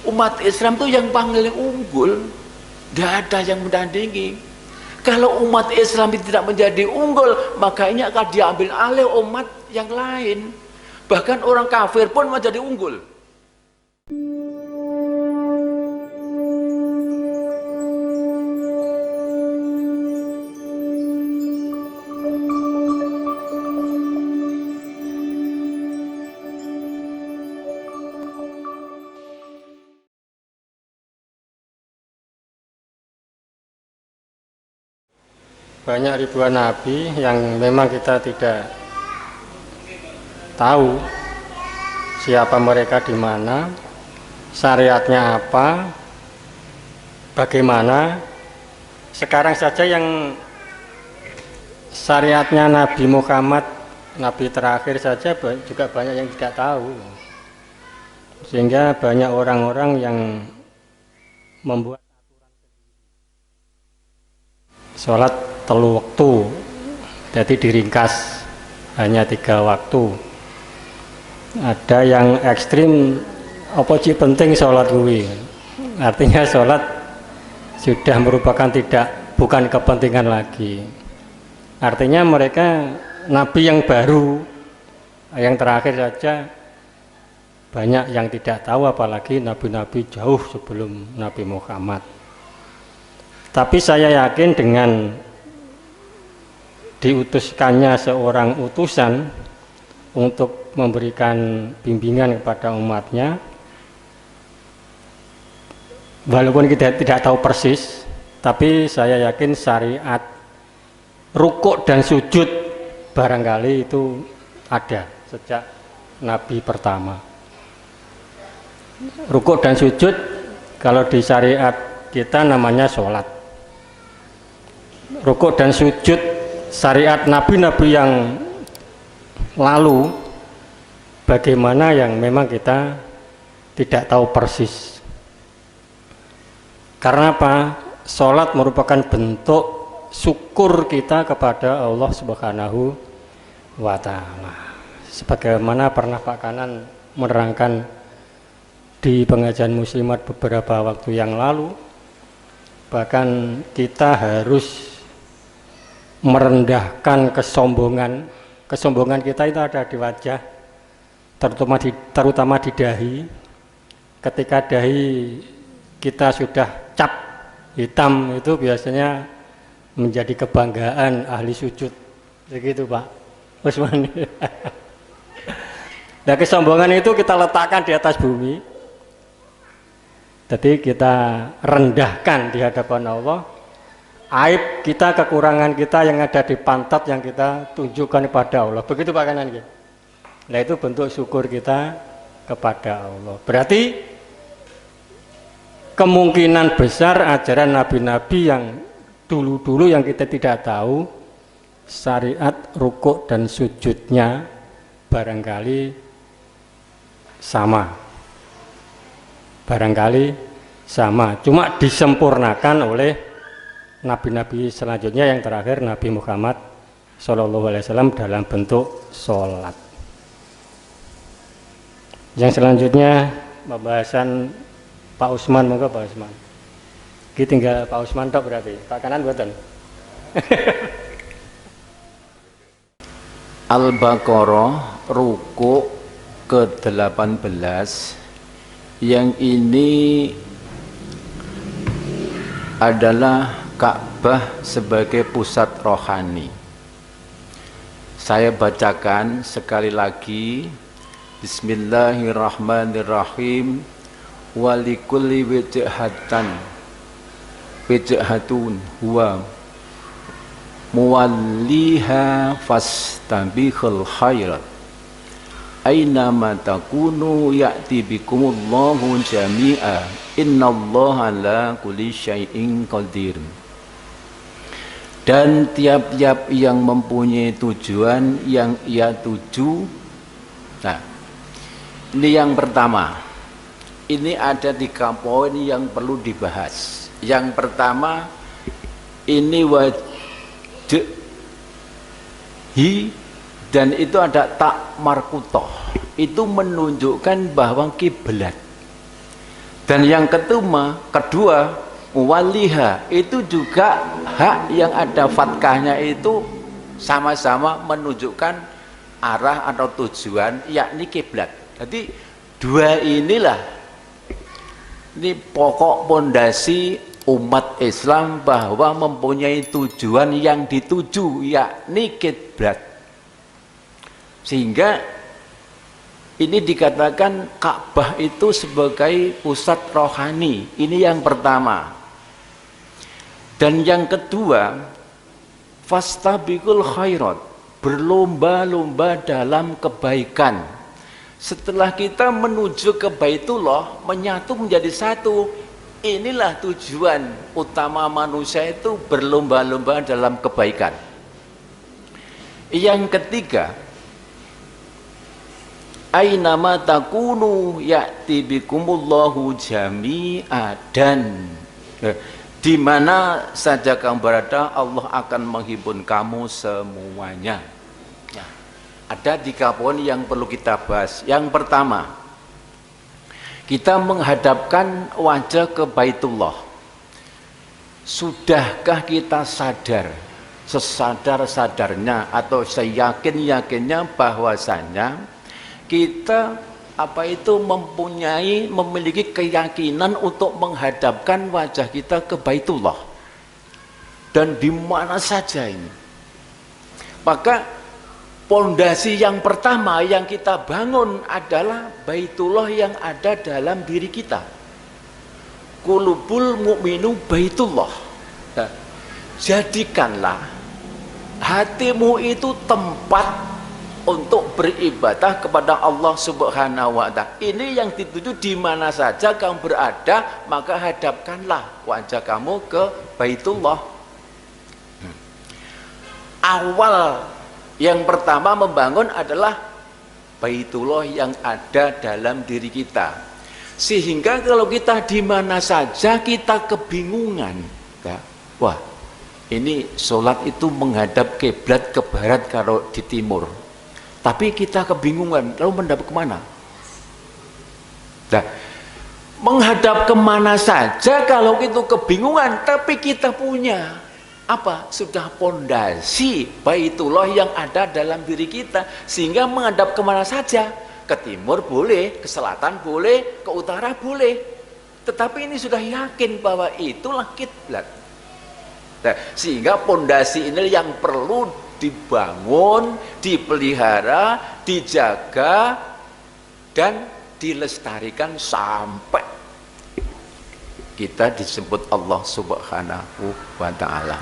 Umat Islam tuh yang paling unggul, tidak ada yang menandingi. Kalau umat Islam tidak menjadi unggul, maka ini akan diambil alih umat yang lain. Bahkan orang kafir pun menjadi unggul. Banyak ribuan nabi yang memang kita tidak tahu siapa mereka, di mana, syariatnya apa, bagaimana. Sekarang saja yang syariatnya Nabi Muhammad, Nabi terakhir saja juga banyak yang tidak tahu. Sehingga banyak orang-orang yang membuat sholat telu waktu, jadi diringkas hanya 3 waktu. Ada yang ekstrim, apa sih penting sholat kuwi, artinya sholat sudah merupakan bukan kepentingan lagi. Artinya mereka nabi yang baru, yang terakhir saja banyak yang tidak tahu, apalagi nabi-nabi jauh sebelum Nabi Muhammad. Tapi saya yakin dengan diutuskannya seorang utusan untuk memberikan bimbingan kepada umatnya, walaupun kita tidak tahu persis, tapi saya yakin syariat rukuk dan sujud barangkali itu ada sejak Nabi pertama. Rukuk dan sujud kalau di syariat kita namanya sholat. Rukuk dan sujud syariat nabi-nabi yang lalu bagaimana yang memang kita tidak tahu persis. Karena apa? Sholat merupakan bentuk syukur kita kepada Allah Subhanahu wa Ta'ala. Sebagaimana pernah Pak Kanan menerangkan di pengajian muslimat beberapa waktu yang lalu, bahkan kita harus merendahkan kesombongan. Kesombongan kita itu ada di wajah, terutama di dahi. Ketika dahi kita sudah cap hitam, itu biasanya menjadi kebanggaan ahli sujud. Begitu Pak Usman. Nah, kesombongan itu kita letakkan di atas bumi. Jadi kita rendahkan di hadapan Allah. Aib kita, kekurangan kita yang ada di pantat yang kita tunjukkan kepada Allah. Begitu Pak Kanan. Nah, itu bentuk syukur kita kepada Allah. Berarti kemungkinan besar ajaran nabi-nabi yang dulu-dulu yang kita tidak tahu, syariat rukuk dan sujudnya barangkali sama. Barangkali sama, cuma disempurnakan oleh nabi-nabi selanjutnya, yang terakhir Nabi Muhammad SAW dalam bentuk sholat. Yang selanjutnya pembahasan Pak Usman, monggo Pak Usman. Kita tinggal Pak Usman tok berarti, Pak Kanan buatan. Al-Baqarah ruku ke-18, yang ini adalah Ka'bah sebagai pusat rohani. Saya bacakan sekali lagi. Bismillahirrahmanirrahim. Walikulli wijhatun huwa muwalliha fastabiqul khairat aina ma takunu ya'ti bikumullahu jami'a innallaha ala kulli syai'in qadir. Dan tiap-tiap yang mempunyai tujuan yang ia tuju. Nah, ini yang pertama. Ini ada 3 poin yang perlu dibahas. Yang pertama, ini wajhi, dan itu ada tak markutoh. Itu menunjukkan bahwa kiblat. Dan yang kedua waliha itu juga hak yang ada fatkahnya itu sama-sama menunjukkan arah atau tujuan, yakni kiblat. Jadi dua inilah ini pokok pondasi umat Islam bahwa mempunyai tujuan yang dituju, yakni kiblat. Sehingga ini dikatakan Ka'bah itu sebagai pusat rohani. Ini yang pertama. Dan yang kedua, fastabiqul khairat, berlomba-lomba dalam kebaikan. Setelah kita menuju ke Baitullah, menyatu menjadi satu. Inilah tujuan utama manusia itu, berlomba-lomba dalam kebaikan. Yang ketiga, ainama takunu ya'ti bikumullahu jami'a, dan di mana saja kamu berada, Allah akan menghimpun kamu semuanya. Ya. Ada 3 poin yang perlu kita bahas. Yang pertama, kita menghadapkan wajah ke Baitullah. Sudahkah kita sadar, sesadar-sadarnya atau seyakin-yakinnya bahwasanya kita memiliki keyakinan untuk menghadapkan wajah kita ke Baitullah, dan di mana saja ini. Maka pondasi yang pertama yang kita bangun adalah Baitullah yang ada dalam diri kita. Qulubul mu'minu Baitullah. Nah, jadikanlah hatimu itu tempat untuk beribadah kepada Allah Subhanahu wa Ta'ala. Ini yang dituju, di mana saja kamu berada, maka hadapkanlah wajah kamu ke Baitullah. Awal yang pertama membangun adalah Baitullah yang ada dalam diri kita. Sehingga kalau kita di mana saja kita kebingungan, ya, wah, ini sholat itu menghadap kiblat ke barat kalau di timur. Tapi kita kebingungan, lalu menghadap kemana? Nah, menghadap kemana saja kalau itu kebingungan, tapi kita punya apa? Sudah pondasi Baitullah yang ada dalam diri kita, sehingga menghadap kemana saja. Ke timur boleh, ke selatan boleh, ke utara boleh. Tetapi ini sudah yakin bahwa itulah kiblat. Nah, sehingga pondasi ini yang perlu dibangun, dipelihara, dijaga, dan dilestarikan sampai kita disebut Allah Subhanahu wa Ta'ala.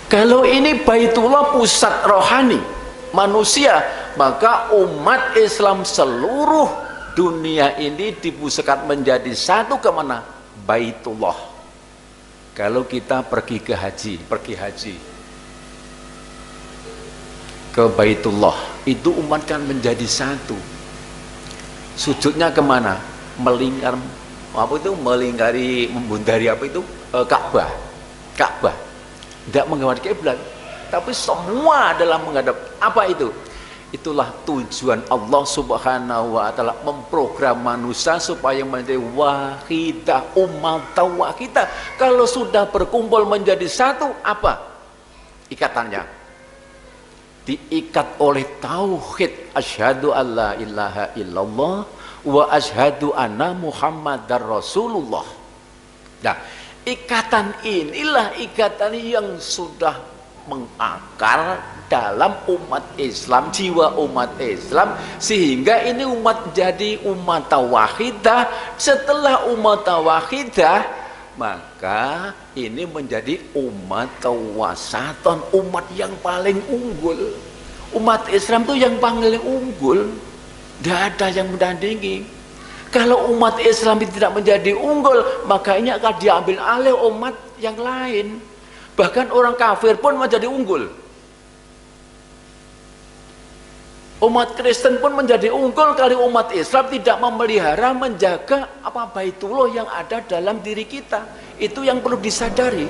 Kalau ini Baitullah pusat rohani manusia, maka umat Islam seluruh dunia ini dipusatkan menjadi satu kemana? Baitullah. Kalau kita pergi haji ke Baitullah, itu umat kan menjadi satu. Sujudnya kemana? Membundari Ka'bah. Tidak menghadap kiblat, tapi semua adalah menghadap apa itu? Itulah tujuan Allah Subhanahu wa Ta'ala memprogram manusia supaya menjadi wahidah, umat wahidah. Kalau sudah berkumpul menjadi satu, apa ikatannya? Diikat oleh tauhid, asyhadu alla ilaha illallah wa asyhadu anna muhammadar rasulullah. Nah, ikatan inilah ikatan yang sudah mengakar dalam umat Islam, jiwa umat Islam, sehingga ini umat jadi umat wahidah. Setelah umat wahidah, maka ini menjadi umat wasaton, umat yang paling unggul. Umat Islam itu yang paling unggul, tidak ada yang menandingi. Kalau umat Islam tidak menjadi unggul, maka ini akan diambil alih umat yang lain. Bahkan orang kafir pun menjadi unggul. Umat Kristen pun menjadi unggul kalau umat Islam tidak memelihara, menjaga apa Baitullah yang ada dalam diri kita. Itu yang perlu disadari.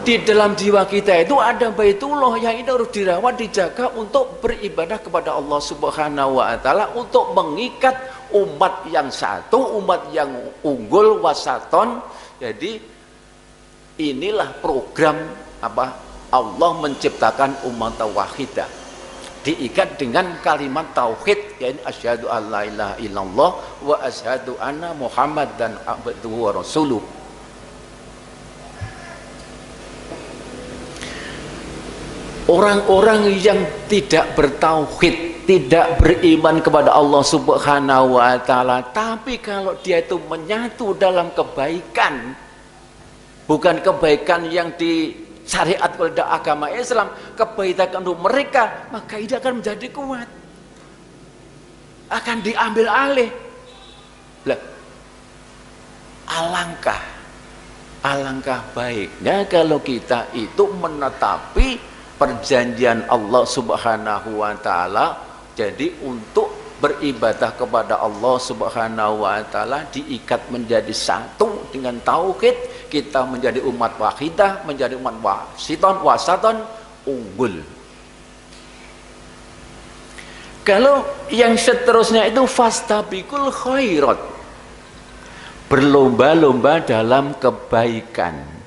Di dalam jiwa kita itu ada Baitullah yang ini harus dirawat, dijaga untuk beribadah kepada Allah Subhanahu wa Ta'ala, untuk mengikat umat yang satu, umat yang unggul, wasaton. Jadi inilah program apa Allah menciptakan umat wahidah, diikat dengan kalimat tauhid, yaitu asyhadu alla ilaha illallah wa asyhadu anna muhammadan abduhu wa rasuluh. Orang-orang yang tidak bertauhid, tidak beriman kepada Allah Subhanahu wa taala, tapi kalau dia itu menyatu dalam kebaikan, bukan kebaikan yang disyariat oleh agama Islam, kebaikan untuk mereka, maka ini akan menjadi kuat, akan diambil alih. Lah, alangkah baiknya kalau kita itu menetapi perjanjian Allah Subhanahu wa taala. Jadi untuk beribadah kepada Allah Subhanahu wa taala diikat menjadi satu dengan tauhid, kita menjadi umat wahidah, menjadi umat wasaton unggul. Kalau yang seterusnya itu fastabiqul khairat, berlomba-lomba dalam kebaikan,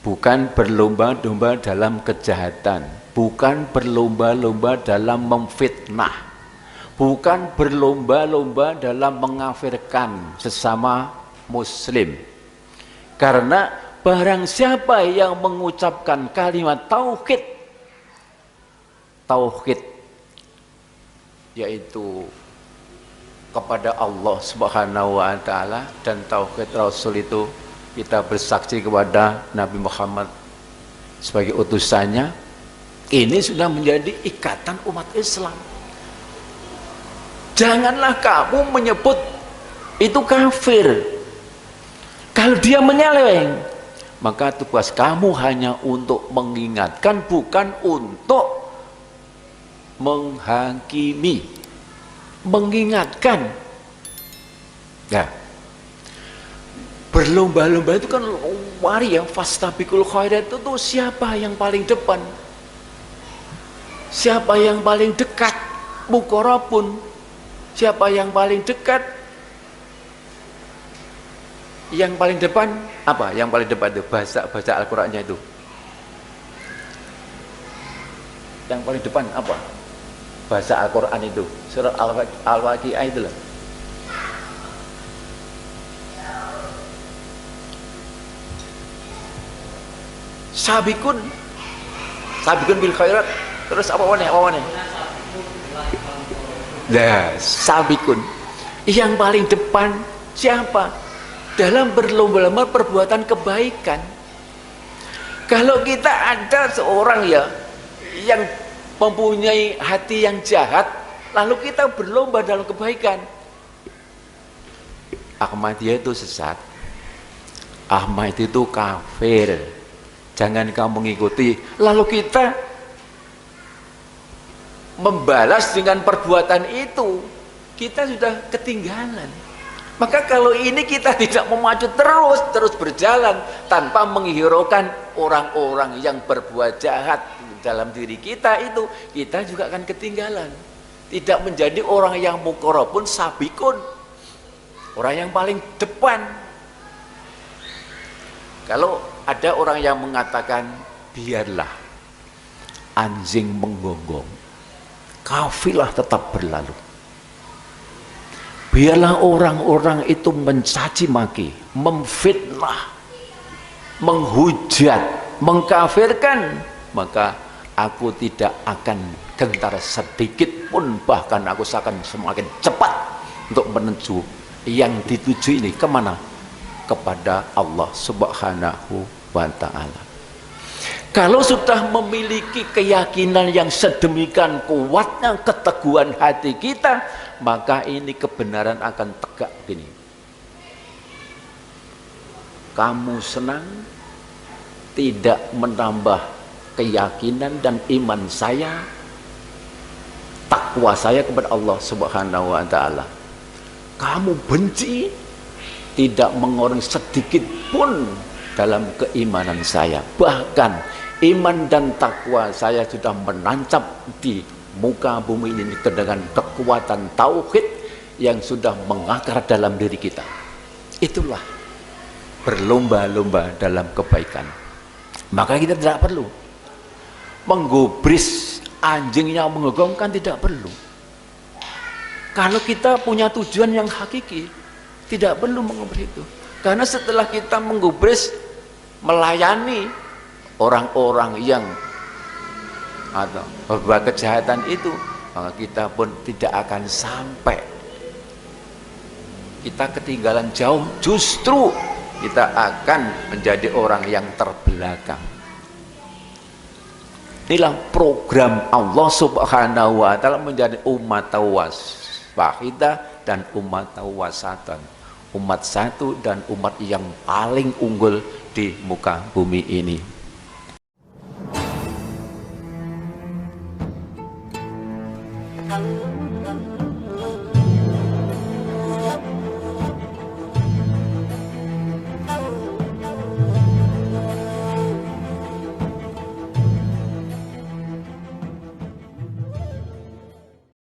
bukan berlomba-lomba dalam kejahatan, bukan berlomba-lomba dalam memfitnah, bukan berlomba-lomba dalam mengkafirkan sesama muslim. Karena barang siapa yang mengucapkan kalimat tauhid, yaitu kepada Allah Subhanahu wa taala, dan tauhid Rasul itu kita bersaksi kepada Nabi Muhammad sebagai utusannya, ini sudah menjadi ikatan umat Islam. Janganlah kamu menyebut itu kafir. Kalau dia menyeleweng, maka tugas kamu hanya untuk mengingatkan, bukan untuk menghakimi. Mengingatkan. Nah, berlomba-lomba itu kan mari ya, fastabiqul khairat itu tuh siapa yang paling depan, siapa yang paling dekat, muqarrabun, siapa yang paling dekat, yang paling depan apa? Yang paling depan itu baca Al-Qur'annya itu. Yang paling depan apa? Baca Al-Qur'an itu. Surah Al-Waqiah itu lah. Sabikun bil khairat, terus apa wane? Nah, sabikun yang paling depan siapa dalam berlomba-lomba perbuatan kebaikan. Kalau kita ada seorang ya yang mempunyai hati yang jahat, lalu kita berlomba dalam kebaikan, Ahmadiyah itu sesat, Ahmad itu kafir, jangan kamu mengikuti. Lalu kita membalas dengan perbuatan itu, kita sudah ketinggalan. Maka kalau ini kita tidak memacu terus berjalan tanpa menghiraukan orang-orang yang berbuat jahat dalam diri kita itu, kita juga akan ketinggalan. Tidak menjadi orang yang muqarrabun sabikun, orang yang paling depan. Kalau ada orang yang mengatakan biarlah anjing menggonggong, kafilah tetap berlalu. Biarlah orang-orang itu mencaci maki, memfitnah, menghujat, mengkafirkan, maka aku tidak akan gentar sedikit pun, bahkan aku akan semakin cepat untuk menuju yang dituju ini kemana? Kepada Allah Subhanahu wa ta'ala. Kalau sudah memiliki keyakinan yang sedemikian kuatnya, keteguhan hati kita, maka ini kebenaran akan tegak gini. Kamu senang, tidak menambah keyakinan dan iman saya, takwa saya kepada Allah Subhanahu wa ta'ala. Kamu benci, tidak mengurangi sedikit pun dalam keimanan saya. Bahkan iman dan takwa saya sudah menancap di muka bumi ini dengan teguh kekuatan tauhid yang sudah mengakar dalam diri kita. Itulah berlomba-lomba dalam kebaikan. Maka kita tidak perlu menggubris anjing yang menggonggongkan, tidak perlu. Kalau kita punya tujuan yang hakiki, tidak perlu menggubris itu. Karena setelah kita menggubris, melayani orang-orang yang atau berbuat kejahatan itu, maka kita pun tidak akan sampai, kita ketinggalan jauh, justru kita akan menjadi orang yang terbelakang. Inilah program Allah Subhanahu wa Ta'ala menjadi umat wahidah dan umat wasatan, umat satu dan umat yang paling unggul di muka bumi ini.